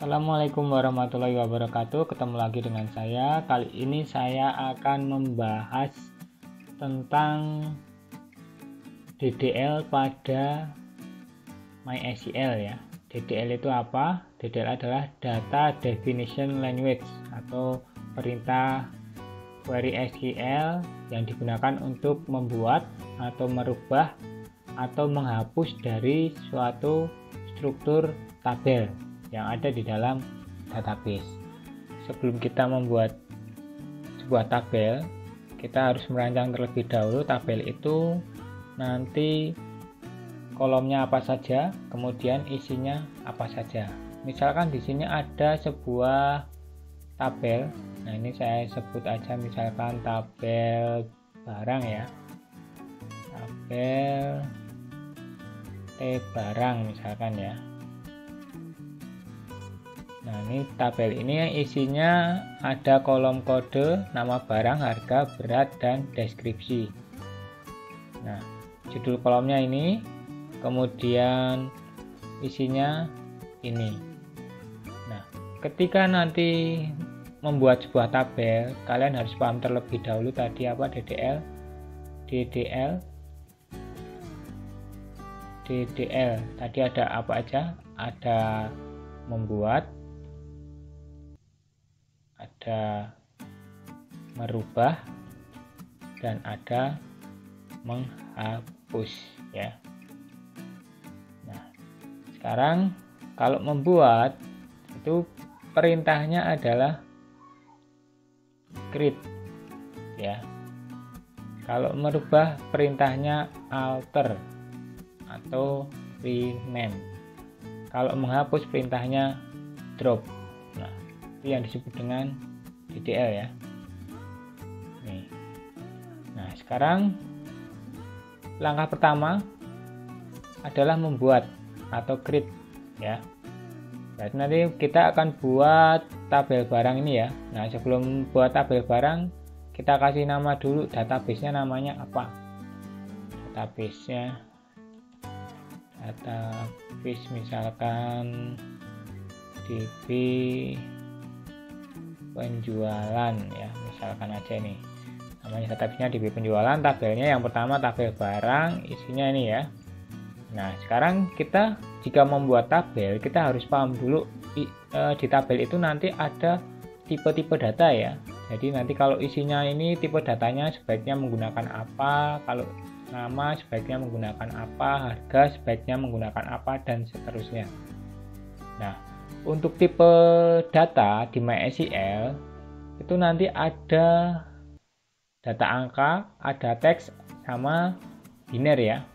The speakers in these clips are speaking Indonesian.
Assalamualaikum warahmatullahi wabarakatuh. Ketemu lagi dengan saya. Kali ini saya akan membahas tentang DDL pada MySQL ya. DDL itu apa? DDL adalah Data Definition Language atau perintah query SQL yang digunakan untuk membuat atau merubah atau menghapus dari suatu struktur tabel yang ada di dalam database. Sebelum kita membuat sebuah tabel, kita harus merancang terlebih dahulu tabel itu nanti kolomnya apa saja, kemudian isinya apa saja. Misalkan di sini ada sebuah tabel. Nah, ini saya sebut aja misalkan tabel barang ya. Tabel T barang misalkan ya. Nah, ini tabel ini isinya ada kolom kode, nama barang, harga, berat, dan deskripsi. Nah, judul kolomnya ini, kemudian isinya ini. Nah, ketika nanti membuat sebuah tabel, kalian harus paham terlebih dahulu tadi apa DDL. Tadi ada apa aja? Ada membuat, ada merubah, dan ada menghapus ya. Nah, sekarang kalau membuat itu perintahnya adalah create ya. Kalau merubah perintahnya alter atau rename. Kalau menghapus perintahnya drop. Nah, itu yang disebut dengan DDL ya. Nih. Nah, sekarang langkah pertama adalah membuat atau create ya. Berarti nanti kita akan buat tabel barang ini ya. Nah, sebelum buat tabel barang, kita kasih nama dulu database-nya namanya apa. Database misalkan DB penjualan ya, misalkan aja ini namanya database-nya DB penjualan. Tabelnya yang pertama tabel barang, isinya ini ya. Nah, sekarang kita jika membuat tabel, kita harus paham dulu di tabel itu nanti ada tipe-tipe data ya. Jadi nanti kalau isinya ini tipe datanya sebaiknya menggunakan apa, kalau nama sebaiknya menggunakan apa, harga sebaiknya menggunakan apa, dan seterusnya. Nah, untuk tipe data di MySQL itu nanti ada data angka, ada teks, sama biner ya.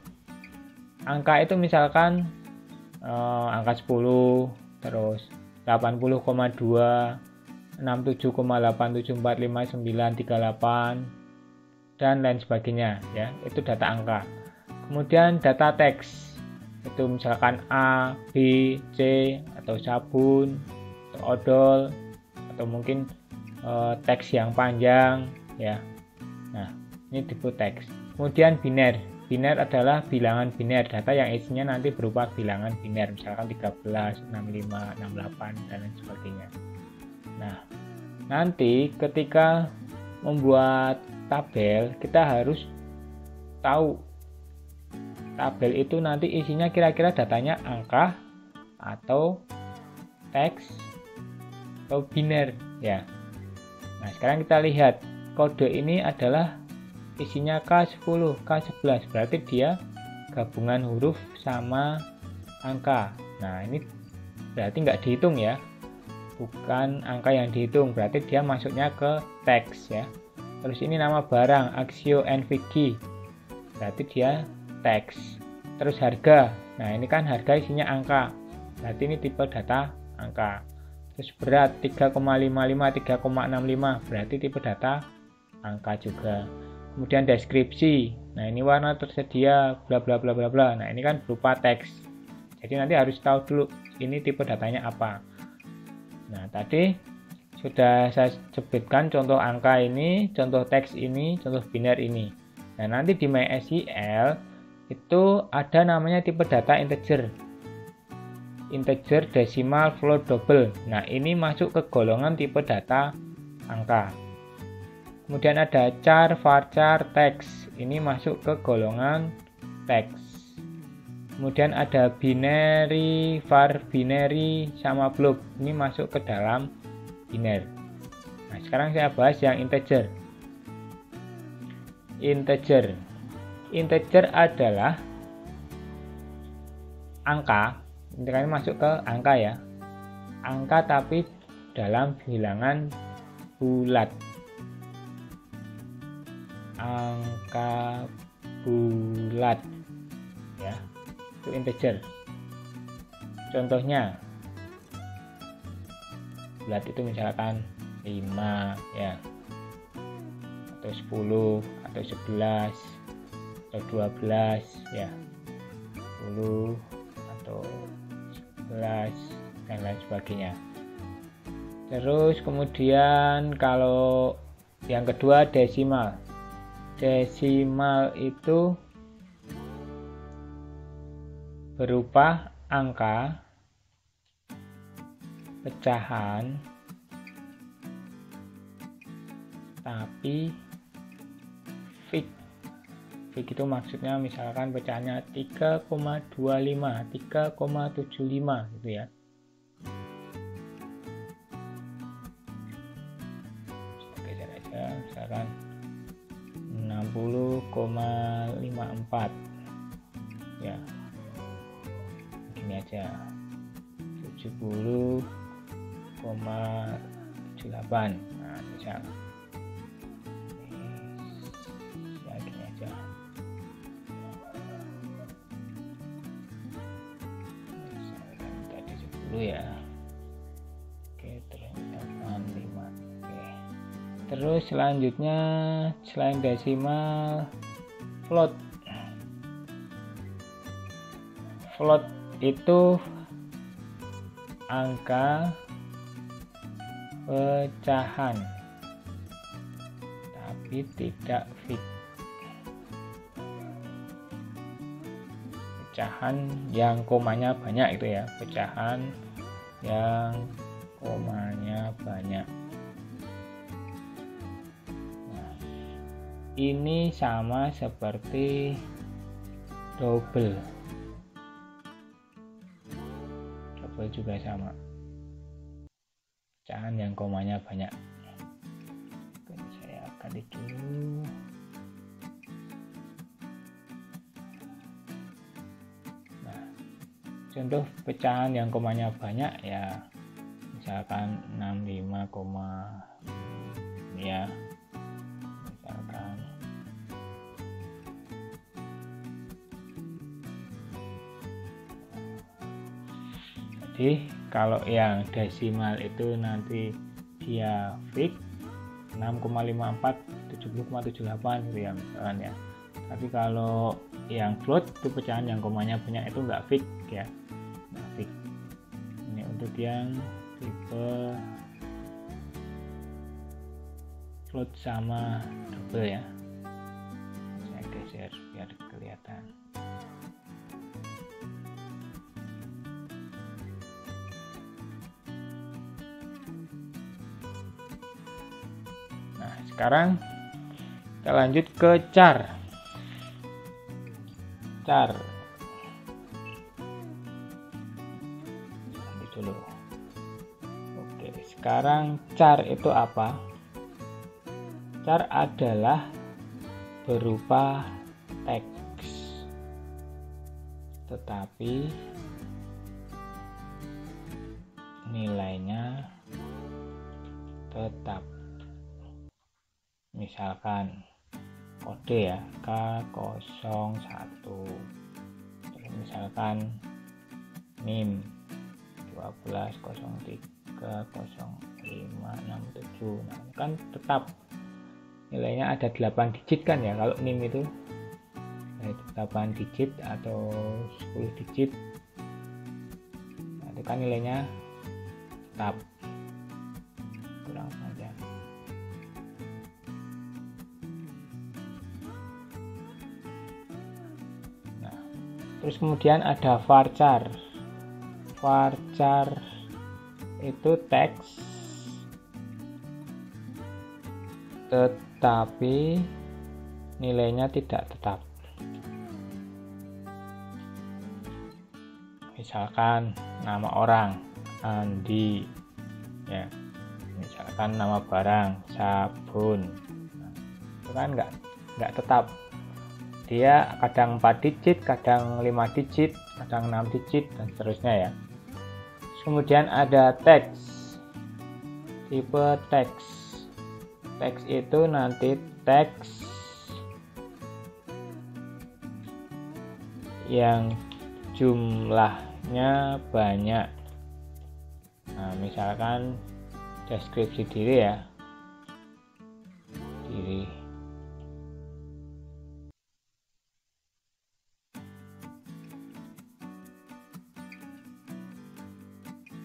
Angka itu misalkan angka 10, terus 80,2, 67,87459938 dan lain sebagainya ya. Itu data angka. Kemudian data teks itu misalkan A, B, C, atau sabun, atau odol, atau mungkin teks yang panjang ya. Nah, ini tipe teks. Kemudian biner. Biner adalah bilangan biner, data yang isinya nanti berupa bilangan biner, misalkan 13, 65, 68, dan lain sebagainya. Nah, nanti ketika membuat tabel, kita harus tahu tabel itu nanti isinya kira-kira datanya angka atau teks atau biner ya. Nah, sekarang kita lihat kode ini adalah isinya K10, K11, berarti dia gabungan huruf sama angka. Nah, ini berarti nggak dihitung ya, bukan angka yang dihitung, berarti dia masuknya ke teks ya. Terus ini nama barang, Axio NVG, berarti dia teks. Terus harga, nah ini kan harga isinya angka, berarti ini tipe data angka. Terus berat 3,55, 3,65, berarti tipe data angka juga. Kemudian deskripsi, nah ini warna tersedia, bla bla bla bla bla. Nah, ini kan berupa teks, jadi nanti harus tahu dulu ini tipe datanya apa. Nah, tadi sudah saya sebutkan contoh angka ini, contoh teks ini, contoh biner ini. Nah, nanti di MySQL itu ada namanya tipe data integer. integer, desimal, float, double. Nah, ini masuk ke golongan tipe data angka. Kemudian ada char, varchar, teks. Ini masuk ke golongan teks. Kemudian ada binary, var, binary, sama block. Ini masuk ke dalam biner. Nah, sekarang saya bahas yang integer. Integer adalah angka. Ini masuk ke angka ya. Angka tapi dalam bilangan bulat. Angka bulat ya. Itu integer. Contohnya bulat itu misalkan 5 ya, atau 10, atau 11, atau 12 ya, 10 atau 11 dan lain sebagainya. Terus kemudian kalau yang kedua desimal. Desimal itu berupa angka pecahan tapi fix. Fix itu maksudnya misalkan pecahannya 3,25, 3,75 gitu ya. Geser aja, misalkan 60,54 ya. Gini aja. 70,78. Nah, misal ya gini aja. Tadi 10 ya. Oke, terus 85. Oke. Terus selanjutnya selain desimal, float. Float itu angka pecahan tapi tidak fix. Pecahan yang komanya banyak itu ya, pecahan yang komanya banyak. Nah, ini sama seperti double. Double juga sama, pecahan yang komanya banyak. Oke, saya ganti dulu. Nah, contoh pecahan yang komanya banyak ya, misalkan 65, ya misalkan jadi kalau yang desimal itu nanti dia fix 6,54, 70,78 gitu ya misalkan ya. Tapi kalau yang float itu pecahan yang komanya banyak itu nggak fix ya, nggak fix. Ini untuk yang tipe float sama double ya. Saya geser biar kelihatan. Sekarang kita lanjut ke char. Nanti dulu. Oke, sekarang char itu apa? Char adalah berupa teks, tetapi nilainya tetap. Misalkan kode ya, K01, terus misalkan NIM 12030567. Nah, kan tetap nilainya ada 8 digit kan ya. Kalau NIM itu 8 digit atau 10 digit, nah, itu kan nilainya tetap. Kurang aja. Terus kemudian ada varchar. Varchar itu teks, tetapi nilainya tidak tetap. Misalkan nama orang Andi, ya. Misalkan nama barang sabun, itu kan nggak tetap. Dia kadang 4 digit, kadang 5 digit, kadang 6 digit, dan seterusnya ya. Kemudian ada teks, tipe teks. Teks itu nanti teks yang jumlahnya banyak. Nah, misalkan deskripsi diri ya, diri.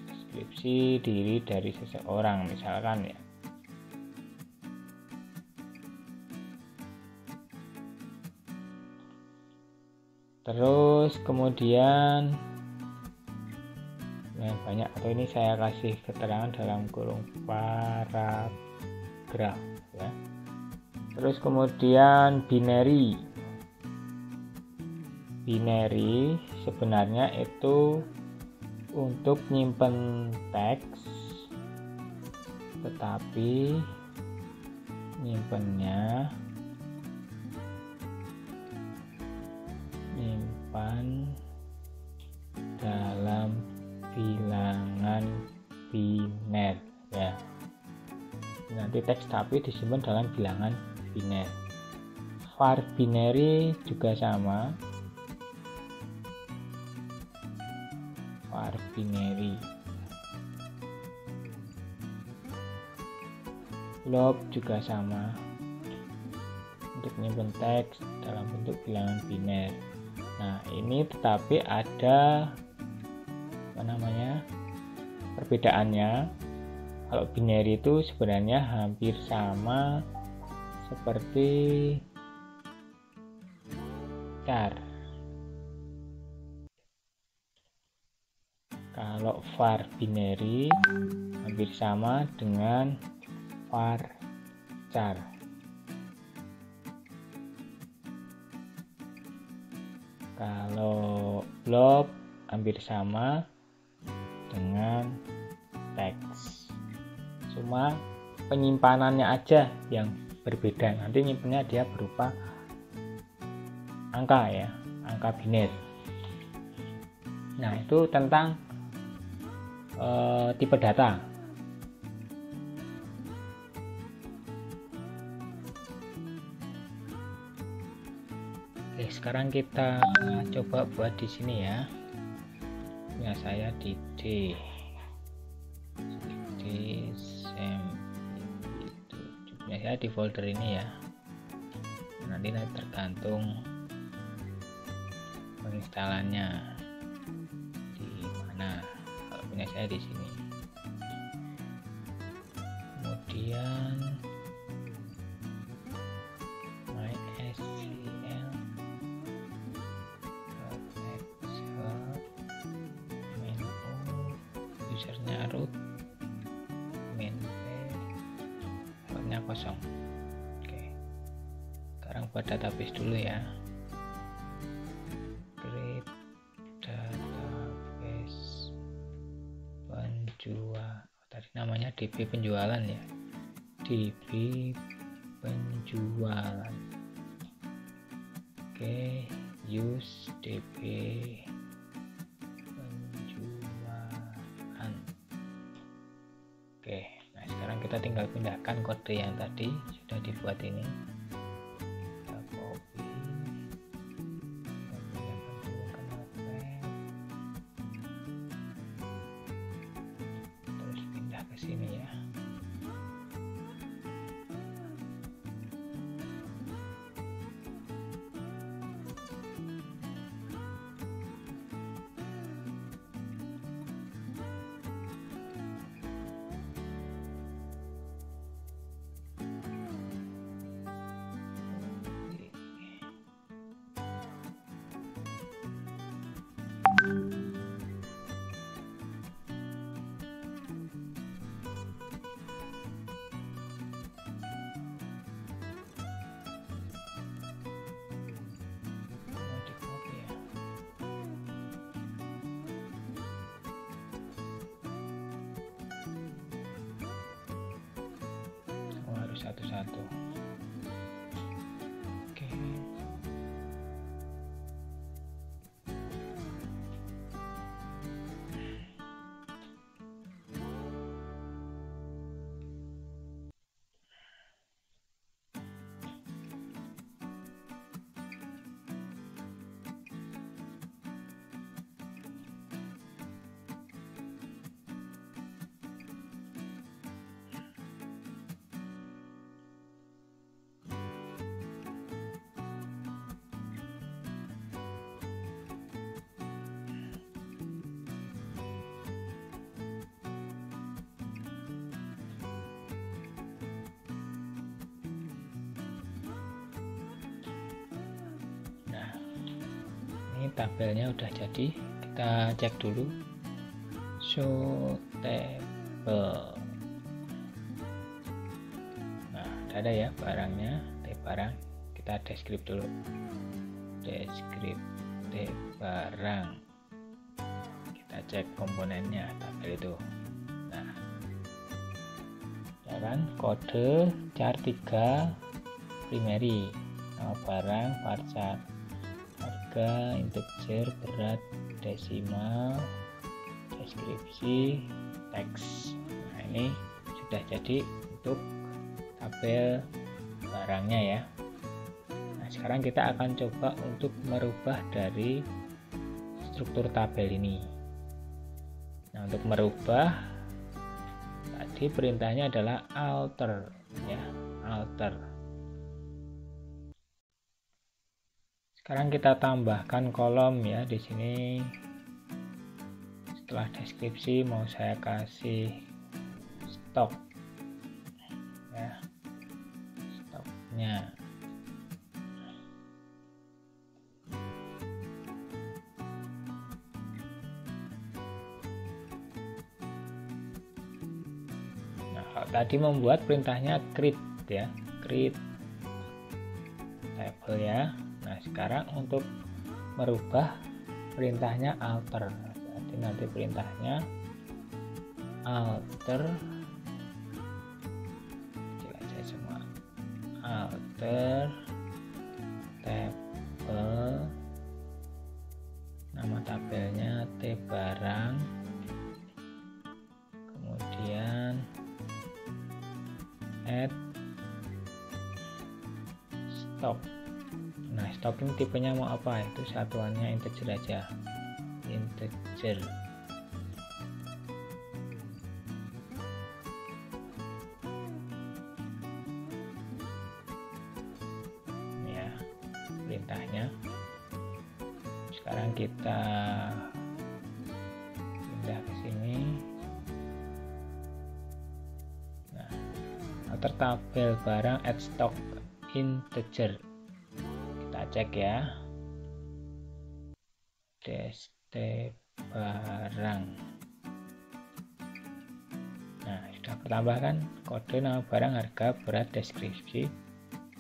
Deskripsi diri dari seseorang misalkan ya. Terus kemudian yang banyak, atau ini saya kasih keterangan dalam kurung paragraf ya. Terus kemudian binary. Binary sebenarnya itu untuk nyimpen teks, tetapi nyimpan dalam bilangan biner ya. Nanti teks tapi disimpan dalam bilangan biner. Var binary juga sama. Var binary. Glob juga sama, untuk menyimpan teks dalam bentuk bilangan biner. Nah, ini tetapi ada perbedaannya. Kalau binary itu sebenarnya hampir sama seperti char. Kalau var binary hampir sama dengan varchar. Kalau blob hampir sama dengan teks. Cuma penyimpanannya aja yang berbeda. Nanti nyimpannya dia berupa angka ya, angka biner. Nah, itu tentang tipe data. Oke, sekarang kita coba buat di sini ya. Ya, saya di D itu saya di folder ini ya. Nanti tergantung penginstalannya di mana. Kalau punya saya di sini. Kemudian MySQL usernya root, main nya kosong. Oke, sekarang buat database dulu ya. Create database penjual, tadi namanya DB penjualan ya, DB penjualan. Oke, use DB penjualan. Oke, nah sekarang kita tinggal pindahkan kode yang tadi sudah dibuat ini. Kita copy dan pindahkan dulu ke notepad, terus pindah ke sini ya. satu-satu. Oke. Ini tabelnya udah jadi, kita cek dulu. Show table. Nah, ada ya barangnya, barang. Kita deskrip dulu. Deskrip barang. Kita cek komponennya tabel itu. Nah, ya kan, kode char 3 primary, nama barang, varchar, harga, integer, berat, desimal, deskripsi, teks. Nah, ini sudah jadi untuk tabel barangnya ya. Nah, sekarang kita akan coba untuk merubah dari struktur tabel ini. Nah, untuk merubah tadi perintahnya adalah alter ya, alter. Sekarang kita tambahkan kolom ya di sini. Setelah deskripsi mau saya kasih stok ya, stoknya. Nah, tadi membuat perintahnya create ya, create table ya. Nah, sekarang untuk merubah perintahnya alter. Jadi nanti perintahnya alter, kecil aja semua, alter table, nama tabelnya T barang, kemudian add stock. Nah, stok ini tipenya mau apa? Itu satuannya integer aja, integer. Ya, perintahnya. Sekarang kita pindah ke sini. Nah, alter tabel barang add stock integer. Cek ya, dst barang. Nah, sudah bertambahkan kode, nama barang, harga, berat, deskripsi,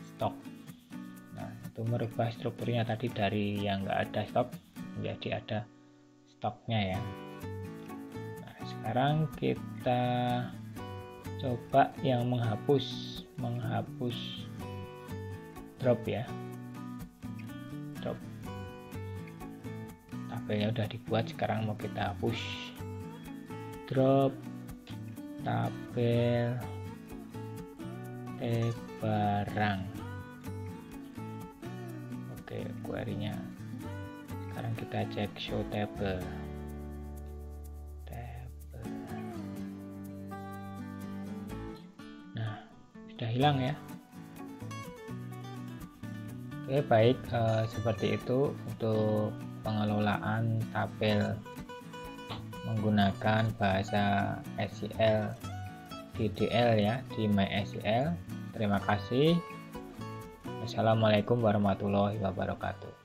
stok. Nah, itu merubah strukturnya tadi dari yang enggak ada stok menjadi ada stoknya ya. Nah, sekarang kita coba yang menghapus drop ya. Drop. Tabelnya udah dibuat, sekarang mau kita hapus. Drop tabel barang. Oke, query-nya. Sekarang kita cek show table. Nah, sudah hilang ya. Oke, baik, seperti itu untuk pengelolaan tabel menggunakan bahasa SQL DDL ya di MySQL. Terima kasih. Wassalamualaikum warahmatullahi wabarakatuh.